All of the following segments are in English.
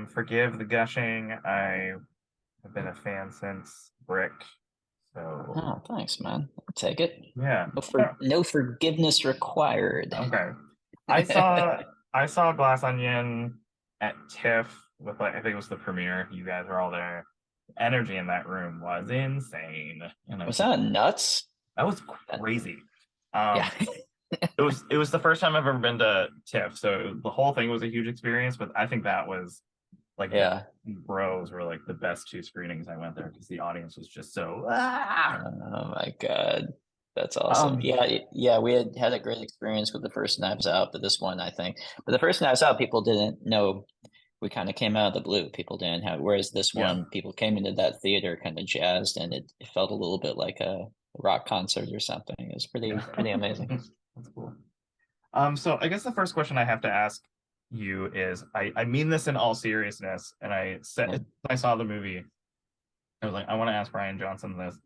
Forgive the gushing. I have been a fan since Brick. So Oh, thanks, man. I'll take it. yeah. No forgiveness required. Okay. I saw I saw Glass Onion at TIFF with like I think it was the premiere. You guys were all there. Energy in that room was insane, and I Was can't. that nuts? That was That- crazy. yeah. Um, it was the first time I've ever been to TIFF, so the whole thing was a huge experience. But I think that was like that. Yeah. Bros were like the best two screenings I went there because the audience was just so Oh my God. That's awesome. um Yeah, we had a great experience with the first Knives Out, but this one, I think, but the first Knives Out, people didn't know. We kind of came out of the blue. People didn't have, whereas this yeah. one, people came into that theater kind of jazzed, and it felt a little bit like a rock concert or something. It was Yeah. pretty amazing. That's cool. So I guess the first question I have to ask you is I mean this in all seriousness, and I said Yeah. when I saw the movie, I was like, I want to ask Rian Johnson this.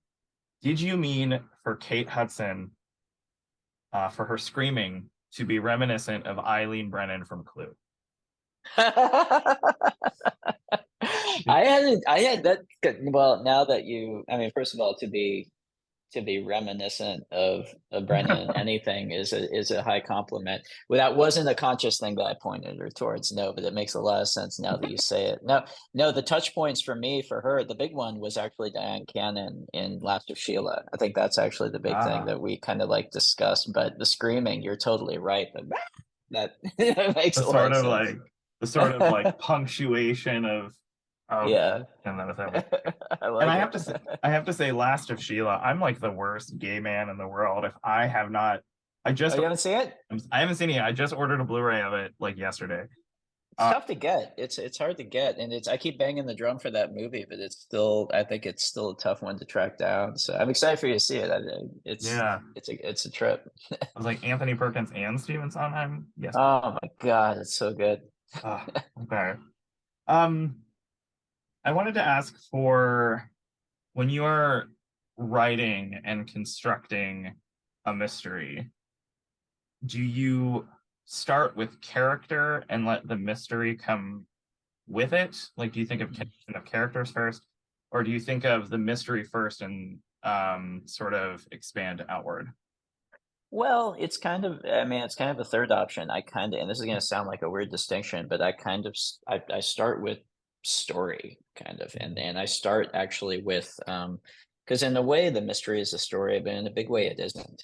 Did you mean for Kate Hudson, for her screaming to be reminiscent of Eileen Brennan from Clue? I had that. Well, now that I mean, first of all, to be reminiscent of Brennan anything is a high compliment. Well, that wasn't a conscious thing that I pointed her towards. No, but it makes a lot of sense now that you say it. No, the touch points for me, for her, the big one was actually Diane Cannon in Last of Sheila. I think that's actually the big thing Ah, that we kind of like discussed. But the screaming, you're totally right. That that makes the a lot sort of of sense. like the sort of like punctuation of Yeah, and that was happening. I And like it. I have to say, Last of Sheila, I'm like the worst gay man in the world. If I have not, I Oh, just you haven't seen it? I haven't seen it yet. I just ordered a Blu-ray of it like yesterday. It's Uh, tough to get. It's hard to get, and it's I keep banging the drum for that movie, but it's still I think it's still a tough one to track down. So I'm excited for you to see it. yeah, It's a trip. I was like Anthony Perkins and Stephen Sondheim yesterday. Oh my God, it's so good. Okay. Um, I wanted to ask for when you are writing and constructing a mystery, do you start with character and let the mystery come with it? Like, do you think of characters first, or do you think of the mystery first and sort of expand outward? Well, I mean, it's kind of a third option. And this is going to sound like a weird distinction, but I start with story kind of, and I start actually with, because in a way the mystery is a story, but in a big way it isn't.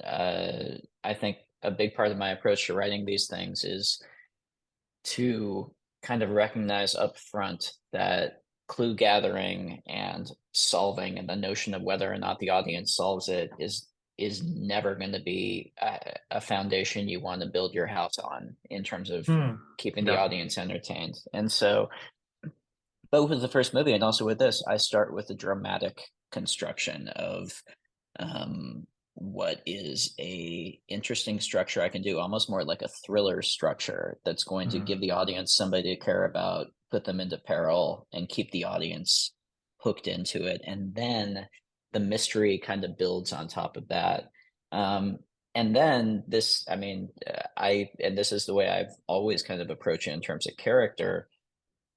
I think a big part of my approach to writing these things is to kind of recognize up front that clue gathering and solving and the notion of whether or not the audience solves it is never going to be a foundation you want to build your house on in terms of Hmm. keeping the Yeah. audience entertained. And so both with the first movie and also with this, I start with the dramatic construction of what is a interesting structure I can do, almost more like a thriller structure that's going to Hmm. give the audience somebody to care about, put them into peril, and keep the audience hooked into it. And then the mystery kind of builds on top of that. And then this, I mean, and this is the way I've always kind of approached it in terms of character,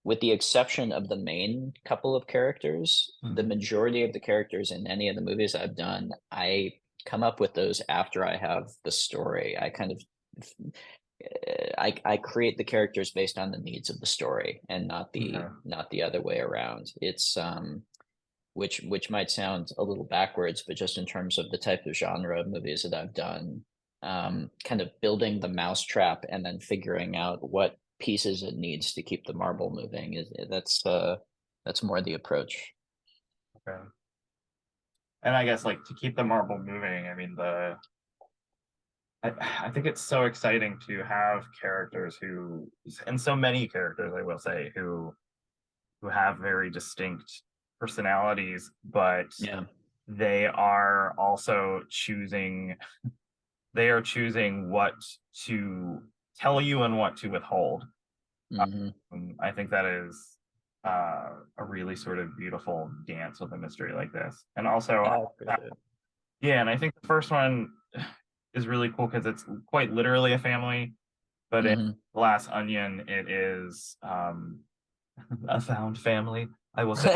with the exception of the main couple of characters, the Hmm. majority of the characters in any of the movies I've done, I come up with those after I have the story. I kind of I create the characters based on the needs of the story and Okay. not the other way around. It's which might sound a little backwards, but just in terms of the type of genre of movies that I've done, kind of building the mousetrap and then figuring out what pieces it needs to keep the marble moving is that's more the approach. Okay. And I guess like to keep the marble moving, I mean I think it's so exciting to have characters who and so many characters I will say who have very distinct personalities, but Yeah. they are also choosing they are choosing what to tell you and what to withhold. Hmm. I think that is a really sort of beautiful dance with a mystery like this. And also, I appreciate it. yeah, and I think the first one is really cool because it's quite literally a family. but in Hmm. Glass Onion, it is a found family. I will say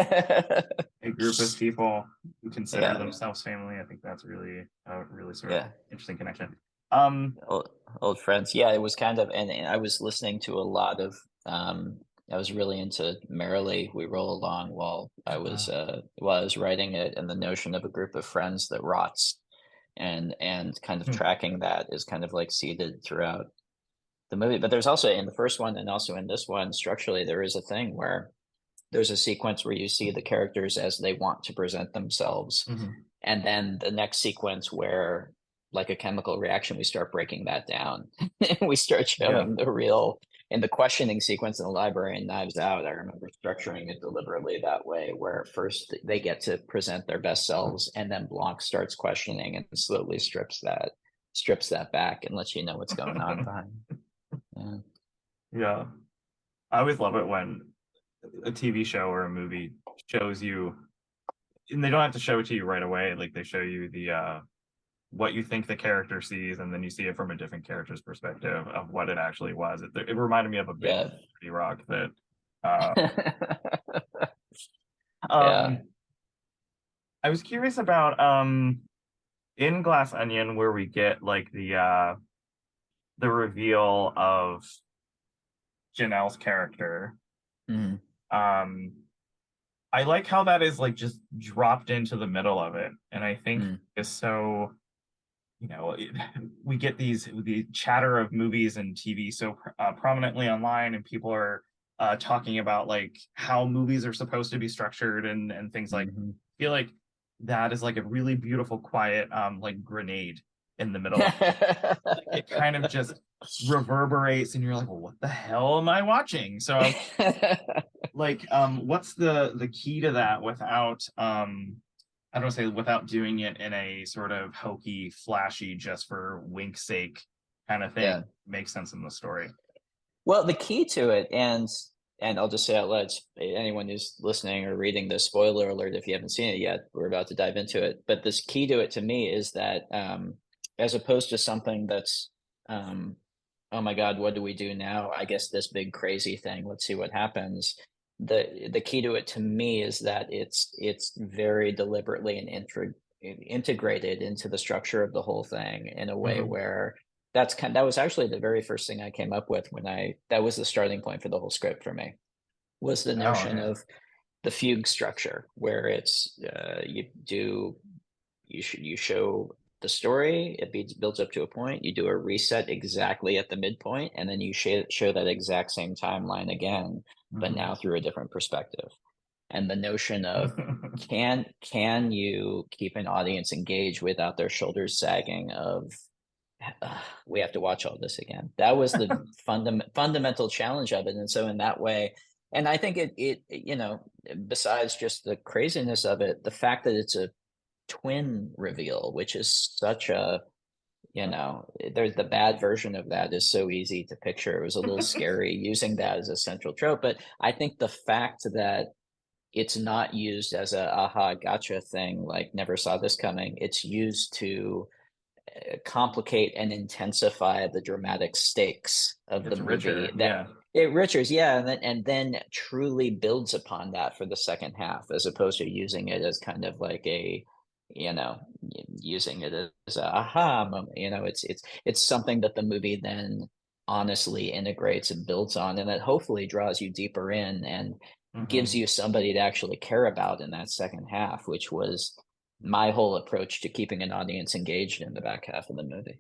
a group of people who consider Yeah, themselves family. I think that's really a really sort of yeah. interesting connection. Um, Old friends. Yeah, it was kind of, and I was listening to a lot of, I was really into Merrily We Roll Along while I was writing it, and the notion of a group of friends that rots, and kind of tracking that is kind of like seeded throughout the movie. But there's also in the first one and also in this one, structurally, there is a thing where there's a sequence where you see the characters as they want to present themselves, mhm. and then the next sequence where, like a chemical reaction, we start breaking that down. We start Yeah. showing the real, in the questioning sequence in the library and Knives Out, I remember structuring it deliberately that way, where first they get to present their best selves, and then Blanc starts questioning and slowly strips that back and lets you know what's going on behind. Yeah. Yeah. I always love it when a TV show or a movie shows you, and they don't have to show it to you right away. Like they show you the what you think the character sees, and then you see it from a different character's perspective of what it actually was. It reminded me of a big Yeah. rock that uh Yeah. um I was curious about in Glass Onion where we get like the reveal of Janelle's character. Mhm. Um I like how that is like just dropped into the middle of it. And I think Mm. is so, we get the chatter of movies and TV so prominently online, and people are talking about like how movies are supposed to be structured and things like. Mhm. I feel like that is like a really beautiful, quiet like grenade in the middle of it. Kind of just reverberates, and you're like, well, what the hell am I watching? So I was like, what's the key to that without I don't say without doing it in a sort of hokey, flashy, just for wink's sake kind of thing, Yeah. makes sense in the story. Well, the key to it, and I'll just say out loud, anyone who's listening or reading this, spoiler alert if you haven't seen it yet, we're about to dive into it. But this key to it to me is that, as opposed to something that's, oh my God, what do we do now? I guess this big crazy thing. Let's see what happens. The key to it to me is that it's very deliberately and integrated into the structure of the whole thing in a way Mhm. where that was actually the very first thing I came up with when I that was the starting point for the whole script for me, was the Oh, notion okay. of the fugue structure, where it's you show the story, builds up to a point, you do a reset exactly at the midpoint, and then you show that exact same timeline again, but Mhm. now through a different perspective. And the notion of, can you keep an audience engaged without their shoulders sagging of, we have to watch all this again. That was the fundamental challenge of it. And so in that way, and I think besides just the craziness of it, the fact that it's a twin reveal, which is such a, there's the bad version of that is so easy to picture. It was a little scary using that as a central trope. But I think the fact that it's not used as a aha gotcha thing, like never saw this coming. It's used to complicate and intensify the dramatic stakes of the It's movie, richer. that Yeah. it riches, yeah, and then truly builds upon that for the second half, as opposed to using it as kind of like a, you know using it as a aha moment. It's something that the movie then honestly integrates and builds on, and that hopefully draws you deeper in and gives Hmm. you somebody to actually care about in that second half, which was my whole approach to keeping an audience engaged in the back half of the movie.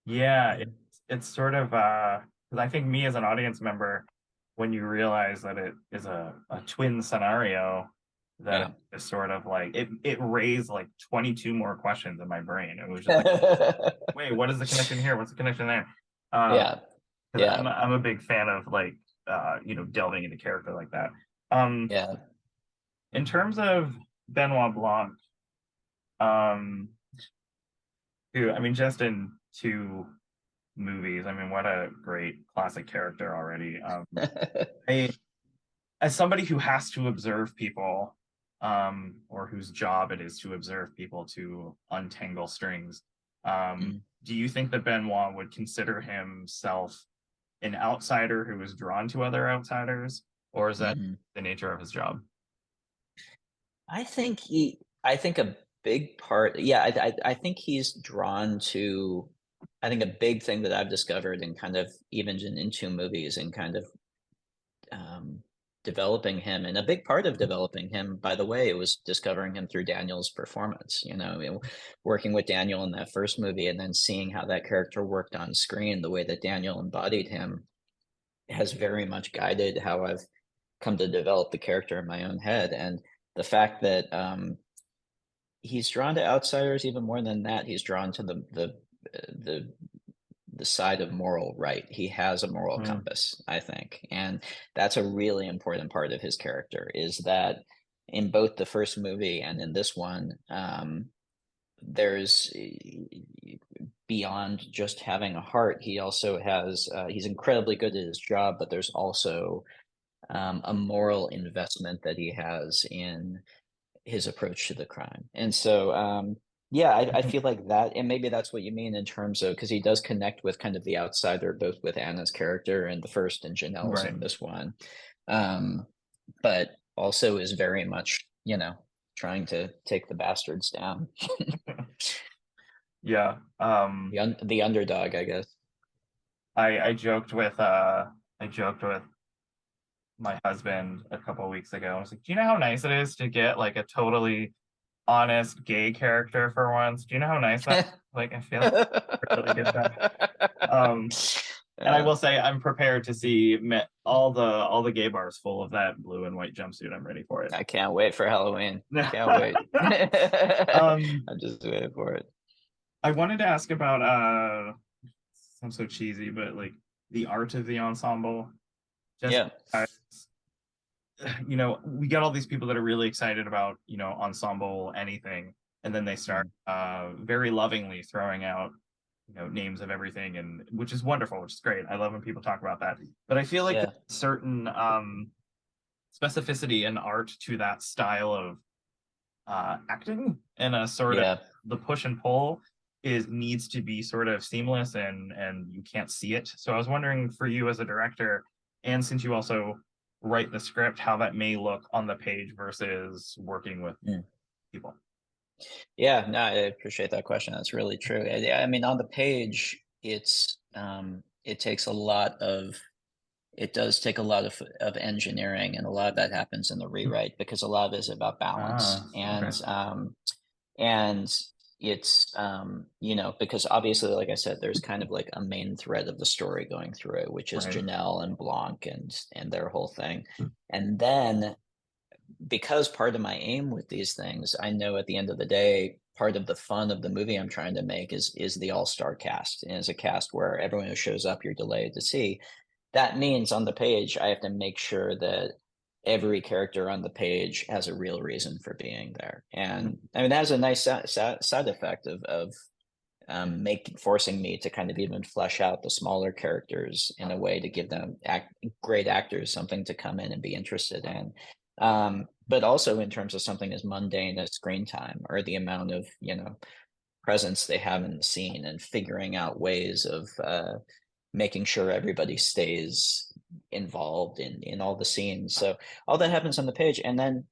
Yeah, Yeah. it's sort of because I think me as an audience member, when you realize that it is a twin scenario, that it Yeah. is sort of like it raised like 22 more questions in my brain. It was just like, wait, what is the connection here? What's the connection there? Uh, Yeah. because Yeah. I'm a big fan of like delving into character like that. Um, Yeah. in terms of Benoit Blanc, um, who I mean, just in two movies, I mean, what a great classic character already. I, as somebody who has to observe people, or whose job it is to observe people to untangle strings, Mm. do you think that Benoit would consider himself an outsider who is drawn to other outsiders, or is that Mhm. the nature of his job? I think a big part, yeah, I think he's drawn to, I think a big thing that I've discovered in kind of even in 2 movies and kind of, um, developing him, and a big part of developing him, by the way, it was discovering him through Daniel's performance, working with Daniel in that first movie and then seeing how that character worked on screen, the way that Daniel embodied him has very much guided how I've come to develop the character in my own head, and the fact that, he's drawn to outsiders even more than that, he's drawn to the the side of moral right. He has a moral Mm, compass, I think, and that's a really important part of his character, is that in both the first movie and in this one, there's beyond just having a heart, he also has, he's incredibly good at his job, but there's also, a moral investment that he has in his approach to the crime. And so, yeah, I mhm. feel like that, and maybe that's what you mean in terms of, because he does connect with kind of the outsider, both with Anna's character in the first and Janelle's Right. in this one, um, but also is very much, trying to take the bastards down, Yeah. the underdog, I guess. I I joked with my husband a couple of weeks ago. I was like, "Do you know how nice it is to get like a totally honest gay character for once? Do you know how nice that? Like, I feel like I really get that." Um, and I Yeah, will say, I'm prepared to see all the gay bars full of that blue and white jumpsuit. I'm ready for it. I can't wait for Halloween. Can't wait. um, I'm just waiting for it. I wanted to ask about sounds so cheesy, but like the art of the ensemble. Just Yeah. because, we get all these people that are really excited about, ensemble anything, and then they start Mm. very lovingly throwing out, names of everything, and which is wonderful, which is great. I love when people talk about that. But I feel like there's Yeah. a certain specificity and art to that style of acting, and a sort of Yeah. the push and pull is needs to be sort of seamless, and you can't see it. So I was wondering for you as a director, and since you also write the script, how that may look on the page versus working with Mm. people. Yeah, no, I appreciate that question. That's really true. Yeah, I mean, on the page, it takes a lot of, it does take a lot of engineering, and a lot of that happens in the rewrite because a lot of it is about balance. Okay. And it's, because obviously, like I said, there's kind of like a main thread of the story going through it, which is Right. Janelle and Blanc and their whole thing. And then, because part of my aim with these things, I know at the end of the day, part of the fun of the movie I'm trying to make is the all-star cast. And it's a cast where everyone who shows up you're delighted to see. That means on the page, I have to make sure that every character on the page has a real reason for being there. And I mean, that has a nice side effect of forcing me to kind of even flesh out the smaller characters in a way to give them great actors something to come in and be interested in. But also in terms of something as mundane as screen time, or the amount of, presence they have in the scene, and figuring out ways of, making sure everybody stays involved in all the scenes. So all that happens on the page, and then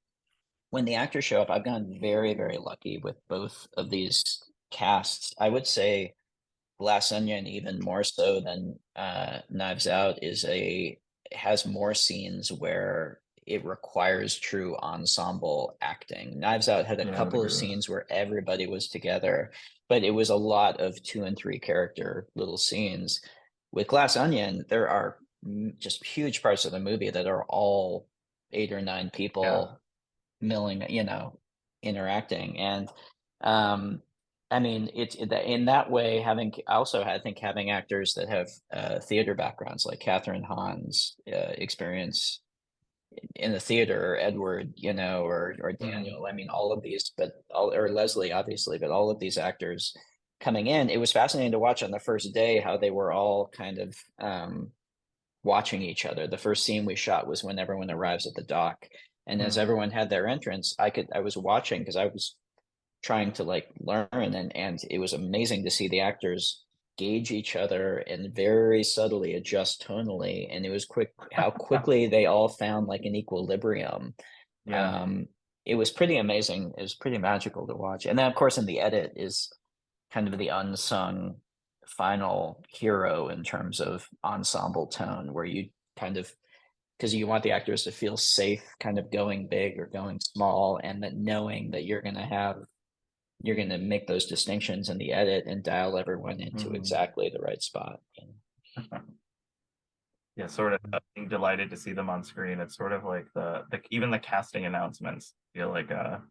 when the actors show up, I've gotten very, very lucky with both of these casts. I would say Glass Onion, even more so than, Knives Out, has more scenes where it requires true ensemble acting. Knives Out had a Yeah, I would couple of agree with scenes where everybody was together, but it was a lot of 2 and 3 character little scenes. With Glass Onion, there are, just huge parts of the movie that are all 8 or 9 yeah. people milling, interacting. And, um, I mean, in that way, also, I think having actors that have, theater backgrounds, like Catherine Hahn's, experience in the theater, or Edward, or Mhm. Daniel. I mean, all of these, or Leslie, obviously, but all of these actors coming in, it was fascinating to watch on the first day how they were all kind of, watching each other. The first scene we shot was when everyone arrives at the dock. And as Mm. everyone had their entrance, I was watching because I was trying to like learn, and it was amazing to see the actors gauge each other and very subtly adjust tonally. And it was quick how quickly they all found like an equilibrium. Yeah. Um, it was pretty amazing. It was pretty magical to watch. And then of course in the edit is kind of the unsung final hero in terms of ensemble tone, where you kind of, because you want the actors to feel safe kind of going big or going small, and that knowing that you're going to make those distinctions in the edit and dial everyone into Mhm. exactly the right spot. Yeah, sort of being delighted to see them on screen. It's sort of like the even the casting announcements feel like an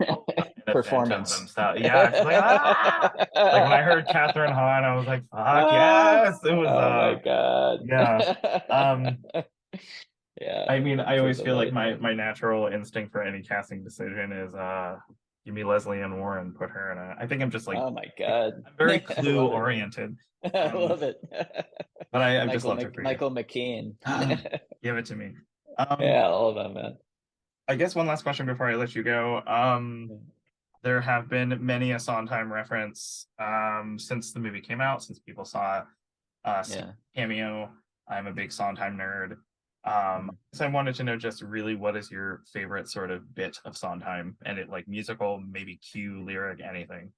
event of Performance. themselves. Yeah, it's like like when I heard Catherine Hahn, I was like, fuck yes. It was Oh my God. yeah. Um Yeah, I mean, I it's a always feel like delight. my natural instinct for any casting decision is give me Leslie Ann Warren, put her in a I think I'm just like Oh my God. I'm very I clue love it. oriented. I love it. But I just loved her for you. Michael McKean. Give it to me. Yeah, all of them, man. I guess one last question before I let you go. There have been many a Sondheim reference since the movie came out, since people saw Steve's Yeah. cameo. I'm a big Sondheim nerd. So I wanted to know just really what is your favorite sort of bit of Sondheim, and it like musical, maybe cue, lyric, anything.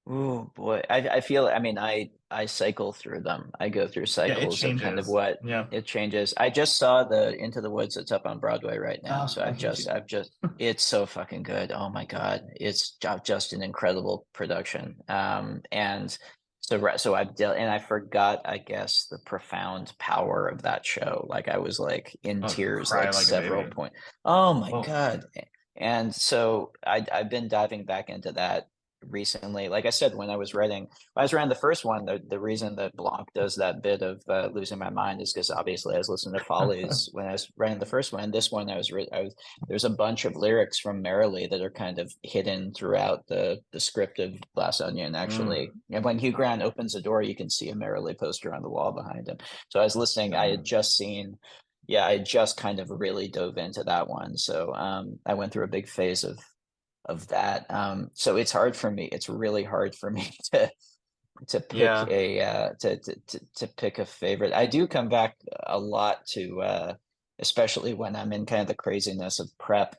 Oh boy. I feel, I mean, I cycle through them. I go through Yeah, it cycles of kind of changes. what Yeah. it changes. I just saw the Into the Woods that's up on Broadway right now. Oh, So I hate you. it's so fucking good. Oh my God. It's just an incredible production. And so I've dealt, and I forgot, I guess, the profound power of that show. Like I was like in Oh, tears, cry like like a several baby. points. Oh my Oh, God. And so I've been diving back into that recently. Like I said, when I was writing the first one, the reason that Blanc does that bit of losing my mind is because obviously I was listening to Follies when I was writing the first one. And this one, there's a bunch of lyrics from Merrily that are kind of hidden throughout the script of Glass Onion, mm. actually. And when Hugh Grant opens the door, you can see a Merrily poster on the wall behind him. So I was listening, I had just seen, yeah, I just kind of really dove into that one. So I went through a big phase of that. So it's hard for me. It's really hard for me to pick Yeah. a to pick a favorite. I do come back a lot to especially when I'm in kind of the craziness of prep.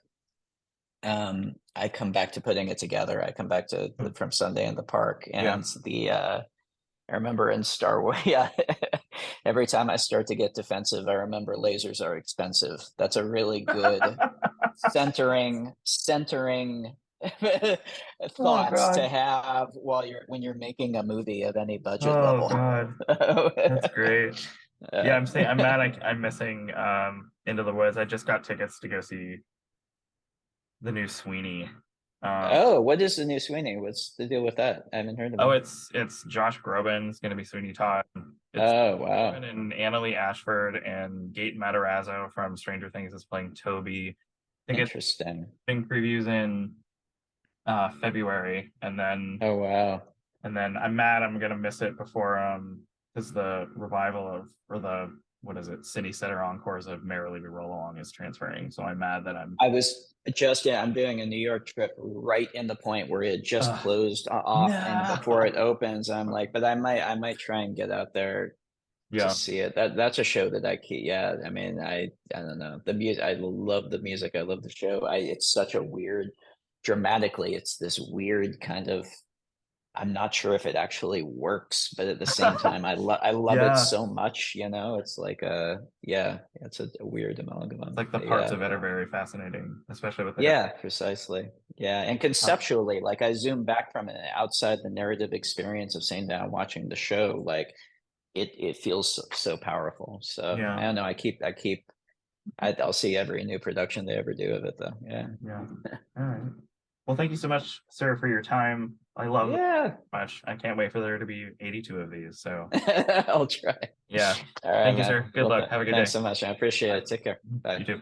I come back to putting it together. I come back to from Sunday in the Park, Yeah. and I remember in Star Wars, yeah. Every time I start to get defensive, I remember lasers are expensive. That's a really good centering Oh thoughts to God. have while when you're making a movie of any budget Oh level. God. That's great. Yeah, I'm saying I'm mad I'm missing Into the Woods. I just got tickets to go see the new Sweeney. Oh, what is the new Sweeney? What's the deal with that? I haven't heard of Oh, it. it's Josh Groban's gonna be Sweeney Todd. It's Oh, Josh Groban wow. and Annalee Ashford and Gate Matarazzo from Stranger Things is playing Toby. I think it's Interesting. been previews in February, Oh, wow. and then I'm mad I'm gonna miss it before because the revival of or the what is it City Center Encores of Merrily We Roll Along is transferring. So I'm mad that I'm I was just, yeah, I'm doing a New York trip right in the point where it just uh, closed off, and before it no. opens, I'm like, but I might try and get out there to Yeah. see it. That's a show that I keep. Yeah, I mean, I don't know the music. I love the music. I love the show. It's such a weird, dramatically, it's this weird kind of. I'm not sure if it actually works, but at the same time, I love it Yeah. so much. You know, it's like yeah, it's a weird It's amalgam. like the parts Yeah, of it are very fascinating, especially with the different yeah, precisely. Yeah, and uh, conceptually, like I zoom back from it outside the narrative experience of sitting down watching the show, like it feels so powerful. So I yeah. don't know. I'll see every new production they ever do of it though. Yeah. Yeah. All right. Well, thank you so much, sir, for your time. I love it Yeah. much. I can't wait for there to be 82 of these. So, I'll try. yeah. All right, Thank you, man. sir. Good Well, luck. Have a good thanks day. so much. I appreciate Bye. it. Take care. You Bye. too.